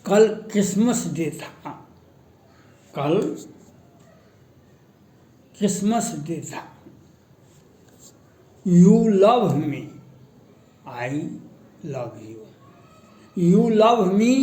कल Christmas day था। कल क्रिसमस डे था। You love me, I love you. You love me,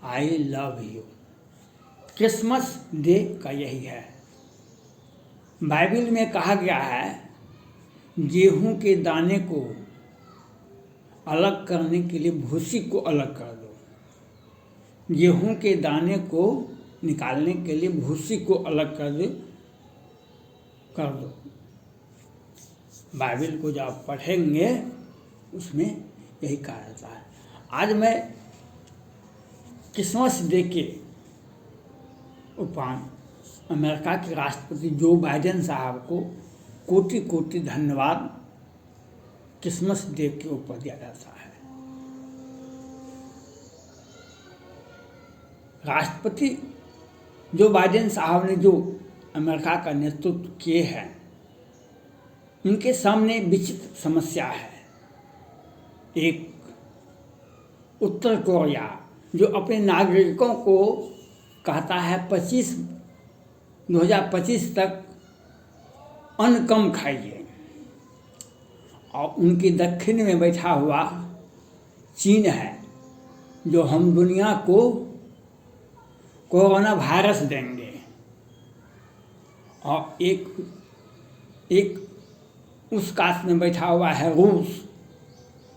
I love you. Christmas day का यही है। बाइबल में कहा गया है, गेहूं के दाने को अलग करने के लिए भूसी को अलग कर दो। गेहूं के दाने को निकालने के लिए भूसी को अलग कर दो। बाइबल को जब आप पढ़ेंगे उसमें यही कहा जाता है। आज मैं क्रिसमस डे के उपरांत अमेरिका के राष्ट्रपति जो बाइडेन साहब को कोटि कोटि धन्यवाद क्रिसमस डे के ऊपर दिया जाता है। राष्ट्रपति जो बाइडेन साहब ने जो अमेरिका का नेतृत्व किए हैं, उनके सामने विचित्र समस्या है। एक उत्तर कोरिया जो अपने नागरिकों को कहता है 2025 तक अन्न कम खाइए, और उनकी दक्षिण में बैठा हुआ चीन है जो हम दुनिया को कोरोना वायरस देंगे, और एक उस कात में बैठा हुआ है रूस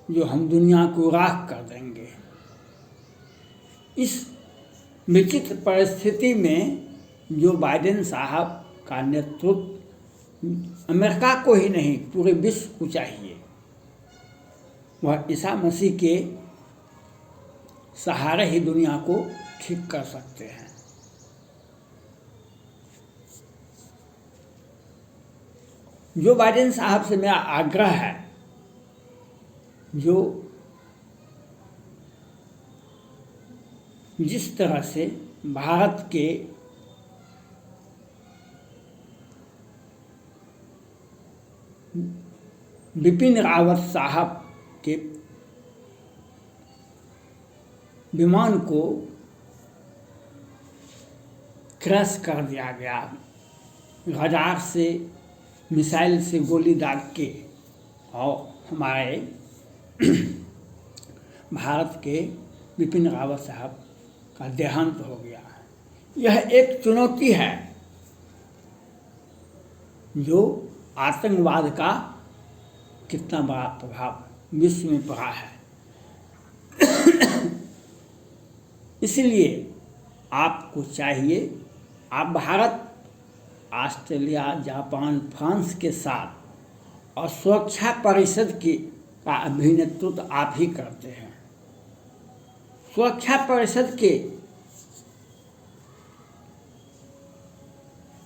जो हम दुनिया को राख कर देंगे। इस विचित्र परिस्थिति में जो बाइडेन साहब का नेतृत्व अमेरिका को ही नहीं पूरे विश्व को चाहिए, वह ईसा मसीह के सहारे ही दुनिया को ठीक कर सकते हैं। जो बाइडेन साहब से मेरा आग्रह है, जो जिस तरह से भारत के बिपिन रावत साहब के विमान को क्रैश कर दिया गया, रडार से मिसाइल से गोली दाग के, और हमारे भारत के बिपिन रावत साहब का देहांत हो गया। यह एक चुनौती है जो आतंकवाद का कितना बड़ा प्रभाव विश्व में पड़ा है। इसलिए आपको चाहिए, आप भारत, ऑस्ट्रेलिया, जापान, फ्रांस के साथ और सुरक्षा परिषद का अभिनेतृत्व आप ही करते हैं। सुरक्षा परिषद के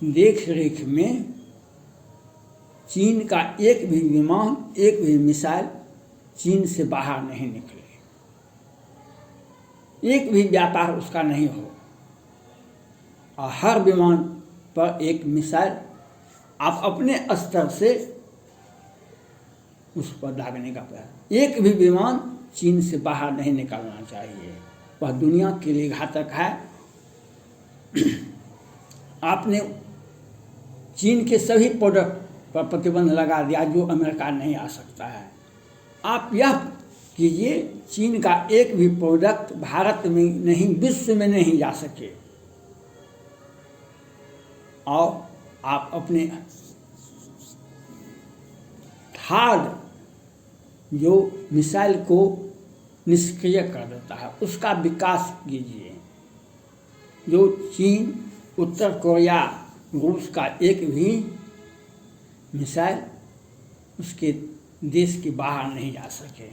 देख रेख में चीन का एक भी विमान, एक भी मिसाइल चीन से बाहर नहीं निकले, एक भी व्यापार उसका नहीं हो, और हर विमान पर एक मिसाइल आप अपने स्तर से उस पर दागने का प्रयास। एक भी विमान चीन से बाहर नहीं निकलना चाहिए, वह दुनिया के लिए घातक है। आपने चीन के सभी प्रोडक्ट पर प्रतिबंध लगा दिया जो अमेरिका नहीं आ सकता है। आप यह कीजिए, चीन का एक भी प्रोडक्ट भारत में नहीं, विश्व में नहीं जा सके, और आप अपने थर्ड जो मिसाइल को निष्क्रिय कर देता है उसका विकास कीजिए। जो चीन, उत्तर कोरिया, रूस का एक भी मिसाइल उसके देश के बाहर नहीं जा सके।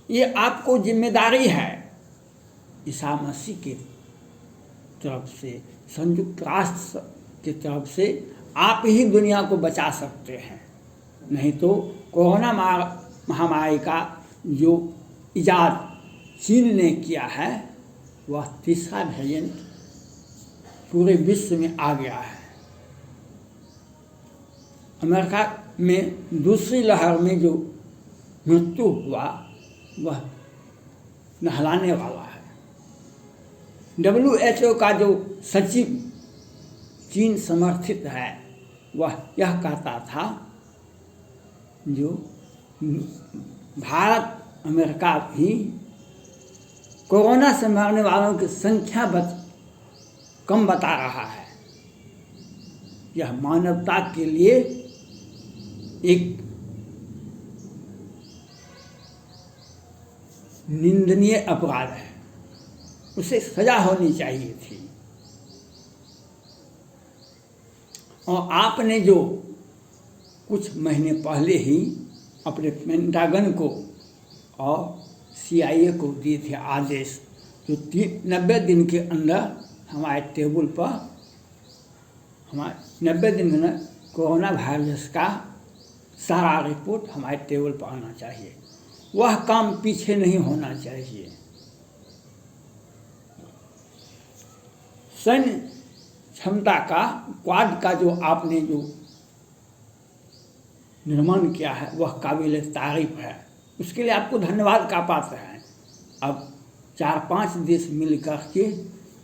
ये आपको जिम्मेदारी है ईसा मसीह के तरफ से, संयुक्त राष्ट्र की तरफ से। आप ही दुनिया को बचा सकते हैं, नहीं तो कोरोना महामारी का जो इजाद चीन ने किया है वह तीसरा वेरिएंट पूरे विश्व में आ गया है। अमेरिका में दूसरी लहर में जो मृत्यु हुआ वह नहलाने वाला है। WHO का जो सचिव चीन समर्थित है, वह यह कहता था जो भारत अमेरिका भी कोरोना से मरने वालों की संख्या कम बता रहा है। यह मानवता के लिए एक निंदनीय अपराध है, उसे सजा होनी चाहिए थी। और आपने जो कुछ महीने पहले ही अपने पेंटागन को और CIA को दिए थे आदेश, जो 90 दिन के अंदर हमारे टेबल पर 90 दिन में कोरोना वायरस का सारा रिपोर्ट हमारे टेबल पर आना चाहिए। वह काम पीछे नहीं होना चाहिए। सैन्य क्षमता का क्वाड का जो आपने जो निर्माण किया है वह काबिल तारीफ है, उसके लिए आपको धन्यवाद का पात्र है। अब 4-5 देश मिल कर के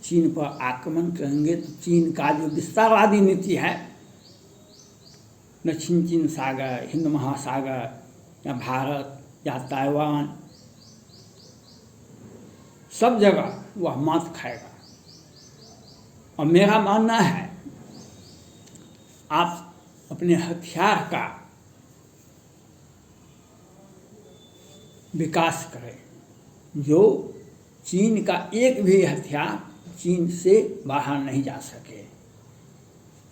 चीन पर आक्रमण करेंगे तो चीन का जो विस्तारवादी नीति है, दक्षिण चीन सागर, हिंद महासागर या भारत या ताइवान, सब जगह वह मात खाएगा। और मेरा मानना है आप अपने हथियार का विकास करें, जो चीन का एक भी हथियार चीन से बाहर नहीं जा सके,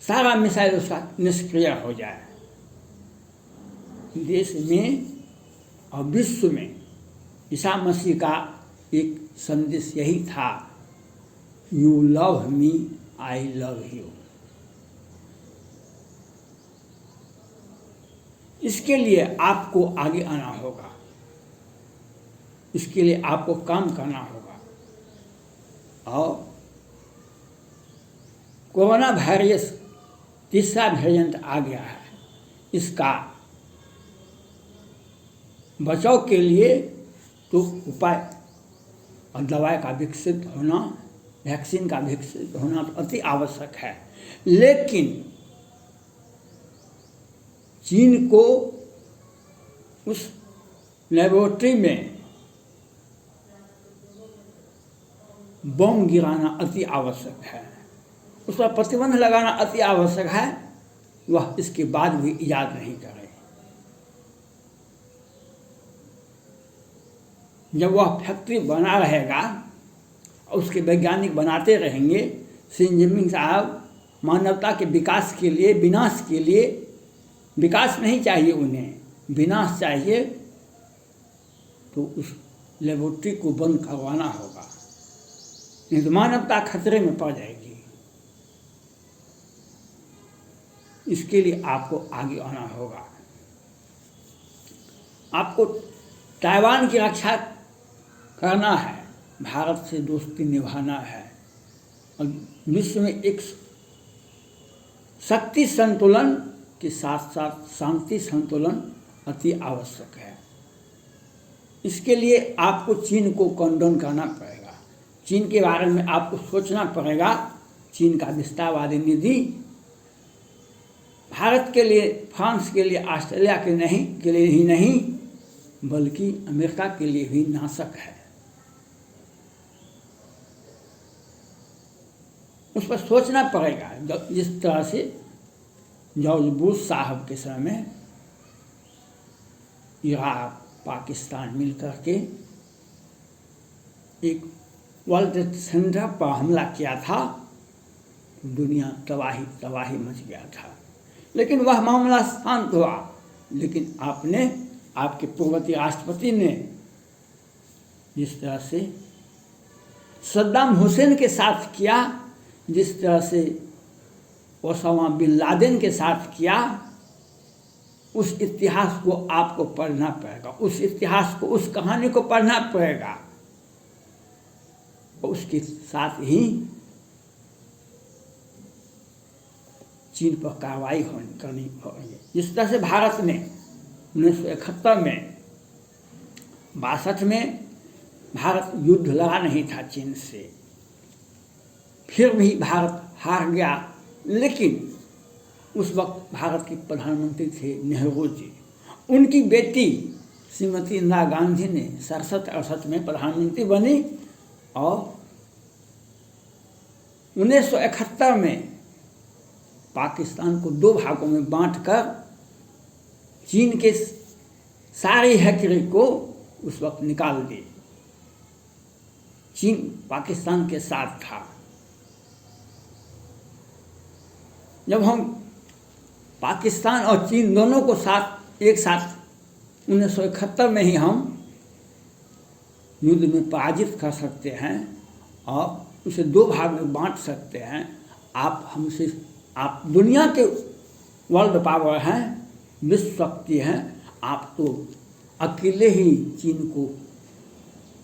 सारा मिसाइल उसका निष्क्रिय हो जाए। देश में और विश्व में ईसा मसीह का एक संदेश यही था, you love me I love you. इसके लिए आपको आगे आना होगा, इसके लिए आपको काम करना होगा। और कोरोना वायरस तीसरा वेरिएंट आ गया है, इसका बचाव के लिए तो उपाय और दवाई का विकसित होना, वैक्सीन का विकसित होना तो अति आवश्यक है। लेकिन चीन को उस लेबोरेटरी में बम गिराना अति आवश्यक है, उस पर प्रतिबंध लगाना अति आवश्यक है। वह इसके बाद भी इजाद नहीं करे। जब वह फैक्ट्री बना रहेगा और उसके वैज्ञानिक बनाते रहेंगे, शी जिनपिंग साहब मानवता के विकास के लिए, विनाश के लिए, विकास नहीं चाहिए उन्हें, विनाश चाहिए, तो उस लेबोरेटरी को बंद करवाना होगा, नहीं तो मानवता खतरे में पड़ जाएगी। इसके लिए आपको आगे आना होगा। आपको ताइवान की रक्षा करना है, भारत से दोस्ती निभाना है, और विश्व में एक शक्ति संतुलन के साथ साथ शांति संतुलन अति आवश्यक है। इसके लिए आपको चीन को कंडोन करना पड़ेगा, चीन के बारे में आपको सोचना पड़ेगा। चीन का विस्तारवादी नीति भारत के लिए, फ्रांस के लिए, ऑस्ट्रेलिया के लिए ही नहीं बल्कि अमेरिका के लिए भी नाशक है। उस पर सोचना पड़ेगा। जिस तरह से जॉर्ज बुश साहब के समय में इराक, पाकिस्तान मिलकर के एक वर्ल्ड ट्रेड सेंटर पर हमला किया था, दुनिया तबाही मच गया था। लेकिन वह मामला शांत हुआ। लेकिन आपके पूर्ववर्ती राष्ट्रपति ने जिस तरह से सद्दाम हुसैन के साथ किया, जिस तरह से ओसामा बिन लादेन के साथ किया, उस इतिहास को आपको पढ़ना पड़ेगा, उस इतिहास को, उस कहानी को पढ़ना पड़ेगा। और उसके साथ ही चीन पर कार्रवाई करनी होगी। जिस तरह से भारत ने 1971 में 62 में भारत युद्ध लड़ा नहीं था चीन से, फिर भी भारत हार गया। लेकिन उस वक्त भारत के प्रधानमंत्री थे नेहरू जी। उनकी बेटी श्रीमती इंदिरा गांधी ने 67-68 में प्रधानमंत्री बनी और 1971 में पाकिस्तान को 2 भागों में बांटकर चीन के सारी हैकरी को उस वक्त निकाल दी। चीन पाकिस्तान के साथ था। जब हम पाकिस्तान और चीन दोनों को एक साथ 1971 में ही हम युद्ध में पराजित कर सकते हैं और उसे 2 भाग में बांट सकते हैं। आप दुनिया के वर्ल्ड पावर हैं, विश्व शक्ति हैं, आप तो अकेले ही चीन को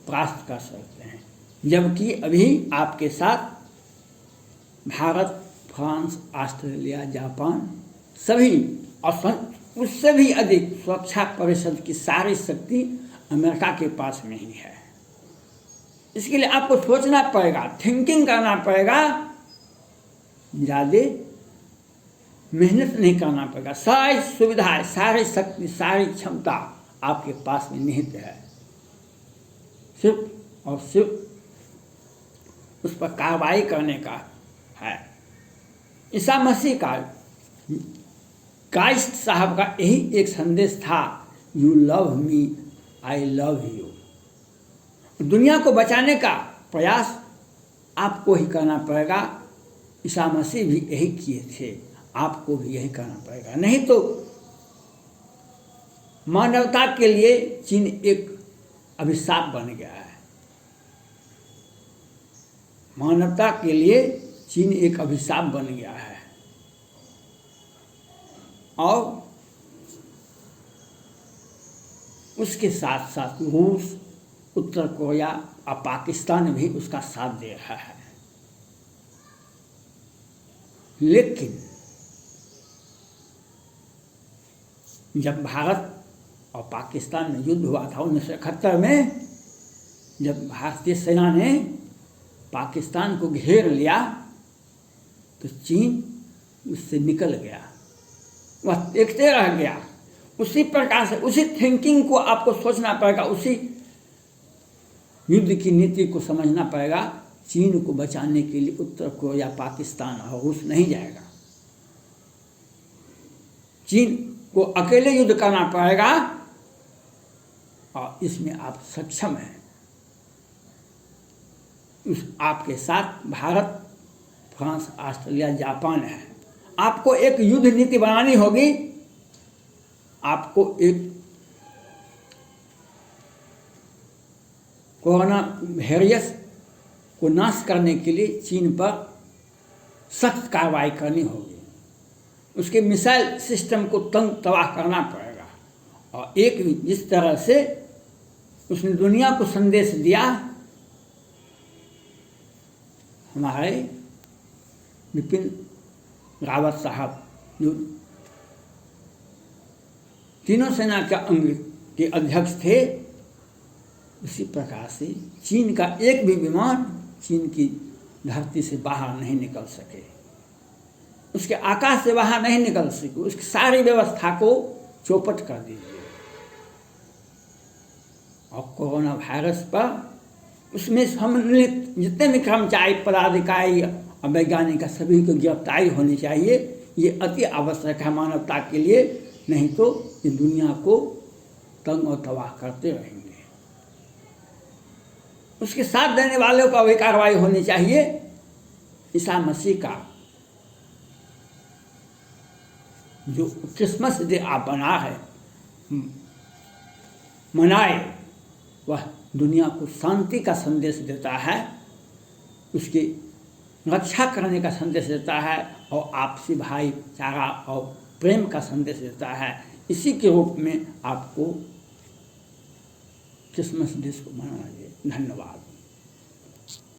परास्त कर सकते हैं। जबकि अभी आपके साथ भारत, फ्रांस, ऑस्ट्रेलिया, जापान सभी और उससे भी अधिक सुरक्षा परिषद की सारी शक्ति अमेरिका के पास में ही है। इसके लिए आपको सोचना पड़ेगा, थिंकिंग करना पड़ेगा, ज़्यादा मेहनत नहीं करना पड़ेगा। सारी सुविधाएं, सारी शक्ति, सारी क्षमता आपके पास में निहित है। सिर्फ और सिर्फ उस पर कार्रवाई करने का है। ईसा मसीह का, क्राइस्ट साहब का यही एक संदेश था, you love me, I love you. दुनिया को बचाने का प्रयास आपको ही करना पड़ेगा। ईसा मसीह भी यही किए थे, आपको भी यही करना पड़ेगा। नहीं तो मानवता के लिए चीन एक अभिशाप बन गया है। मानवता के लिए चीन एक अभिशाप बन गया है। और उसके साथ साथ रूस, उत्तर कोरिया और पाकिस्तान भी उसका साथ दे रहा है। लेकिन जब भारत और पाकिस्तान में युद्ध हुआ था 1971 में, जब भारतीय सेना ने पाकिस्तान को घेर लिया तो चीन उससे निकल गया, वह देखते रह गया। उसी प्रकार से उसी थिंकिंग को आपको सोचना पड़ेगा, उसी युद्ध की नीति को समझना पड़ेगा। चीन को बचाने के लिए उत्तर कोरिया, पाकिस्तान और रूस नहीं जाएगा। चीन को अकेले युद्ध करना पड़ेगा और इसमें आप सक्षम हैं। आपके साथ भारत, फ्रांस, ऑस्ट्रेलिया, जापान है। आपको एक युद्ध नीति बनानी होगी। आपको एक कोरोना वायरस को नाश करने के लिए चीन पर सख्त कार्रवाई करनी होगी। उसके मिसाइल सिस्टम को तबाह करना पड़ेगा। और एक जिस तरह से उसने दुनिया को संदेश दिया, हमारे बिपिन रावत साहब जो तीनों सेना के अंग के अध्यक्ष थे, उसी प्रकार से चीन का एक भी विमान चीन की धरती से बाहर नहीं निकल सके, उसके आकाश से बाहर नहीं निकल सके। उसकी सारी व्यवस्था को चौपट कर दीजिए। और कोरोना वायरस पर उसमें सम्मिलित जितने भी कर्मचारी, पदाधिकारी और वैज्ञानिक का सभी को गिरफ्तारी होनी चाहिए। ये अति आवश्यक है मानवता के लिए, नहीं तो ये दुनिया को तंग और तबाह करते रहेंगे। उसके साथ देने वालों पर भी कार्रवाई होनी चाहिए। ईसा मसीह का जो क्रिसमस डे आप मनाए, वह दुनिया को शांति का संदेश देता है, उसकी रक्षा करने का संदेश देता है और आपसी भाईचारा और प्रेम का संदेश देता है। इसी के रूप में आपको क्रिसमस डे को मनाना चाहिए। धन्यवाद।